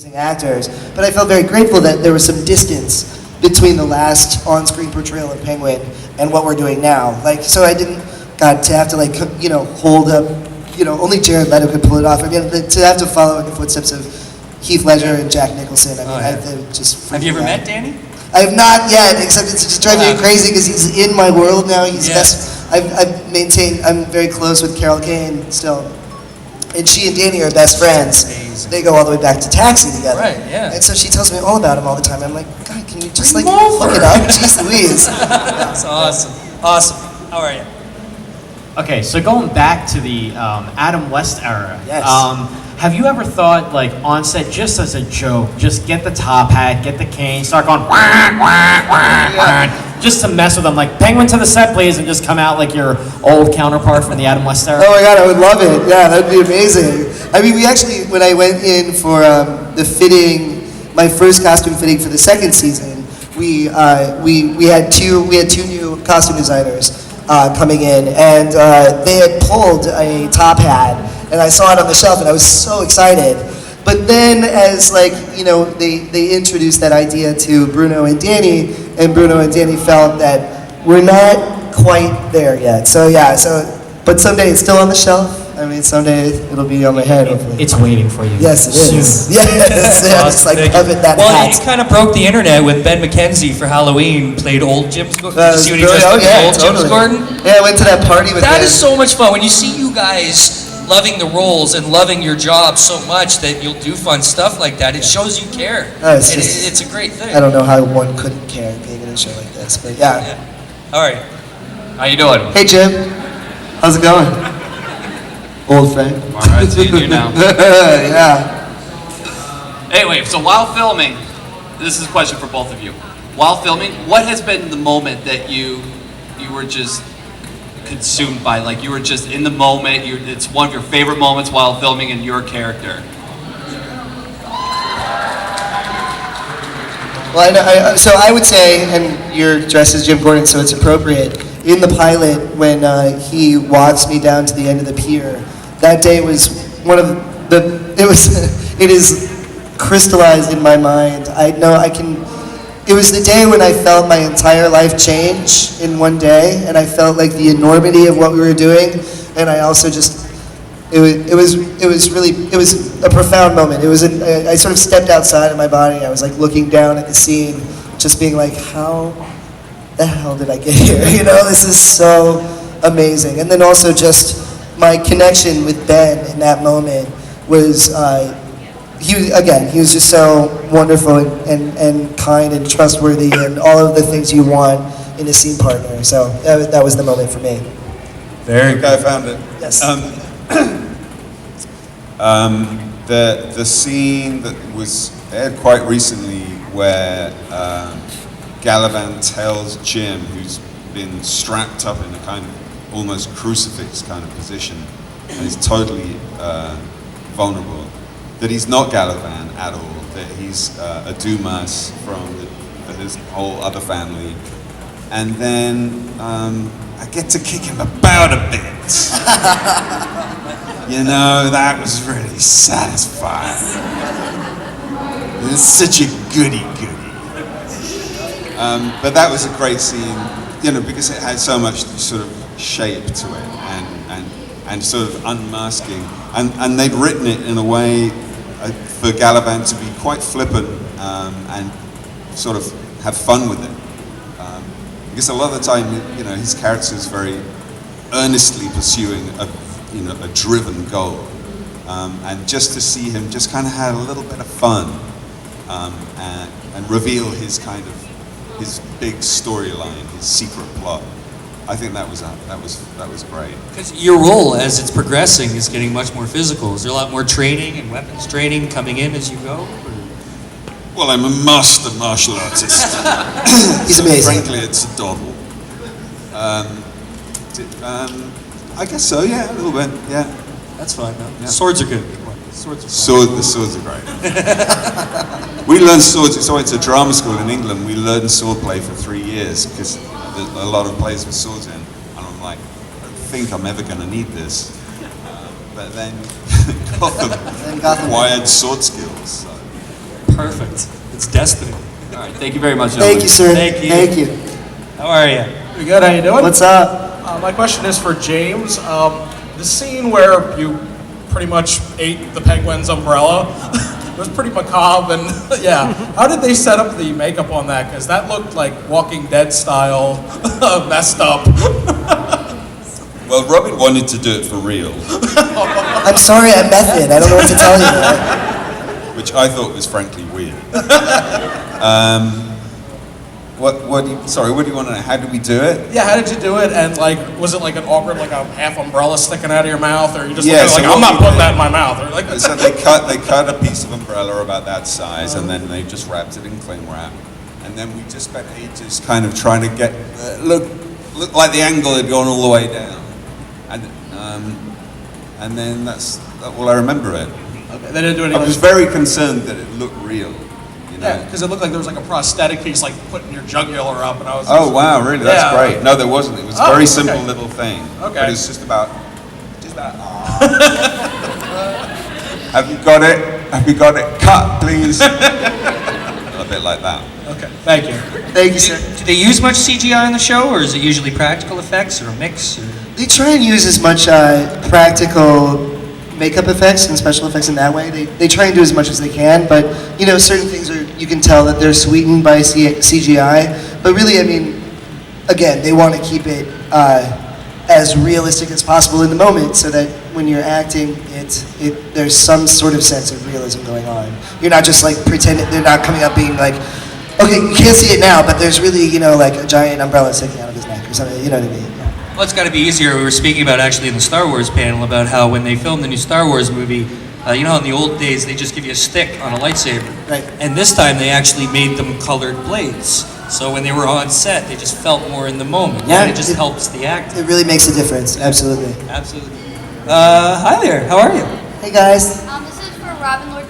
amazing actors, but I felt very grateful that there was some distance between the last on-screen portrayal of Penguin and what we're doing now. Like, so I didn't got to have to like, you know, hold up, you know, only Jared Leto could pull it off. I mean, to have to follow in the footsteps of Heath Ledger and Jack Nicholson. I mean, I just have you ever met Danny? I have not yet, except it's just driving me crazy because he's in my world now. He's I've maintained, I'm very close with Carol Kane still. And she and Danny are best friends. They go all the way back to Taxi together. Right, yeah. And so she tells me all about him all the time. I'm like, God, can you just like look it up? Jeez Louise. That's awesome. Awesome. How are you? Okay, so going back to the Adam West era, Yes. have you ever thought, like, on set, just as a joke, just get the top hat, get the cane, start going, wah, wah, wah, wah, just to mess with them, like, Penguin to the set, please, and just come out like your old counterpart from the Adam West era? Oh my God, I would love it. Yeah, that'd be amazing. I mean, we actually, when I went in for the fitting, my first costume fitting for the second season, we had two new costume designers coming in, and they had pulled a top hat, and I saw it on the shelf, and I was so excited. But then, as like, you know, they introduced that idea to Bruno and Danny, and Bruno and Danny felt that we're not quite there yet. So yeah, but someday it's still on the shelf. I mean, someday it'll be on my head, hopefully. It's waiting for you. Yes, it is. Soon. Yes, yeah, it's like covet that well, hat. you kind of broke the internet when Ben McKenzie for Halloween played old Jim's Gordon. Did you see what he dressed up as old Jim's Gordon? Yeah, I went to that party with That is so much fun. When you see you guys loving the roles and loving your job so much that you'll do fun stuff like that, it shows you care. It's a great thing. I don't know how one couldn't care being in a show like this, but yeah. All right. How you doing? Hey, Jim. How's it going? Old Frain. All right, seeing you now. Yeah. Anyway, so while filming, this is a question for both of you. While filming, what has been the moment that you were just consumed by? Like, you were just in the moment, it's one of your favorite moments while filming in your character? Well, so I would say, and you're dressed as Jim Gordon, so it's appropriate, in the pilot, when he walks me down to the end of the pier, that day was one of it is crystallized in my mind. I know it was the day when I felt my entire life change in one day, and I felt like the enormity of what we were doing, and I also just, it was a profound moment. I sort of stepped outside of my body. I was like looking down at the scene, just being like, how the hell did I get here? You know, this is so amazing. And then also just my connection with Ben in that moment was, he was just so wonderful and kind and trustworthy and all of the things you want in a scene partner. So that was the moment for me. Very good. I found it. Yes. The scene that was aired quite recently where Gallivant tells Jim, who's been strapped up in a kind of almost crucifix kind of position and is totally vulnerable, that he's not Gallivant at all, that he's a Dumas for his whole other family. And then I get to kick him about a bit. You know, that was really satisfying. It's such a goody-goody. But that was a great scene, you know, because it had so much sort of shape to it and sort of unmasking. And they'd written it in a way for Gallivant to be quite flippant and sort of have fun with it. Because a lot of the time, you know, his character is very earnestly pursuing a driven goal. And just to see him just kind of had a little bit of fun and reveal his kind of his big storyline, his secret plot. I think that was great. Because your role, as it's progressing, is getting much more physical. Is there a lot more training and weapons training coming in as you go? Well, I'm a master martial artist. He's so amazing. Frankly, it's a doddle. I guess so, yeah, a little bit, yeah. That's fine, though. Yeah. Swords are good. Swords are fun. The swords are great. We learned swords, so I went to drama school in England. We learned swordplay for 3 years because a lot of plays with swords in. And I'm like, I don't think I'm ever going to need this. But then Gotham acquired sword skills. So. Perfect. It's destiny. All right, thank you very much, Thank gentlemen. you, sir. Thank you. Thank you. How are you? Pretty good, how you doing? What's up? My question is for James. The scene where you pretty much ate the penguin's umbrella was pretty macabre, and yeah. How did they set up the makeup on that? Because that looked like Walking Dead style, messed up. Well, Robin wanted to do it for real, I'm sorry, I'm method. I don't know what to tell you. which I thought was frankly weird. What do you want to know? How did we do it? Yeah, how did you do it? And like, was it like an awkward, like a half umbrella sticking out of your mouth, or you just Yeah, looking so like, I'm what not we putting did- that in my mouth, or like, So they cut a piece of umbrella about that size, and then they just wrapped it in cling wrap, and then we just spent ages kind of trying to get look like the angle had gone all the way down, and then that's all I remember it. okay, they didn't do I anything. was very concerned that it looked real, you know. Yeah, because it looked like there was like a prosthetic piece, like putting your jugular up, and I was. Oh wow, really? That's Yeah. great. No, there wasn't. It was a Oh, very okay. simple little thing. Okay. But it's just about. Have you got it? Have you got it? Cut, please. A bit like that. Okay, thank you. Thank you, sir. Do they use much CGI in the show, or is it usually practical effects or a mix? Or? They try and use as much practical makeup effects and special effects in that way. They try and do as much as they can, but you know, certain things are, you can tell that they're sweetened by CGI. But really, I mean, again, they want to keep it as realistic as possible in the moment, so that when you're acting, there's some sort of sense of realism going on. You're not just like pretending. They're not coming up being like, okay, you can't see it now, but there's really, you know, like a giant umbrella sticking out of his neck or something. You know what I mean? Well, it's got to be easier. We were speaking about actually in the Star Wars panel about how when they filmed the new Star Wars movie, you know, in the old days they just give you a stick on a lightsaber. Right. And this time they actually made them colored blades. So when they were on set, they just felt more in the moment. Yeah, And it just helps the acting. It really makes a difference. Absolutely. Absolutely. Hi there. How are you? Hey guys. This is for Robin Lord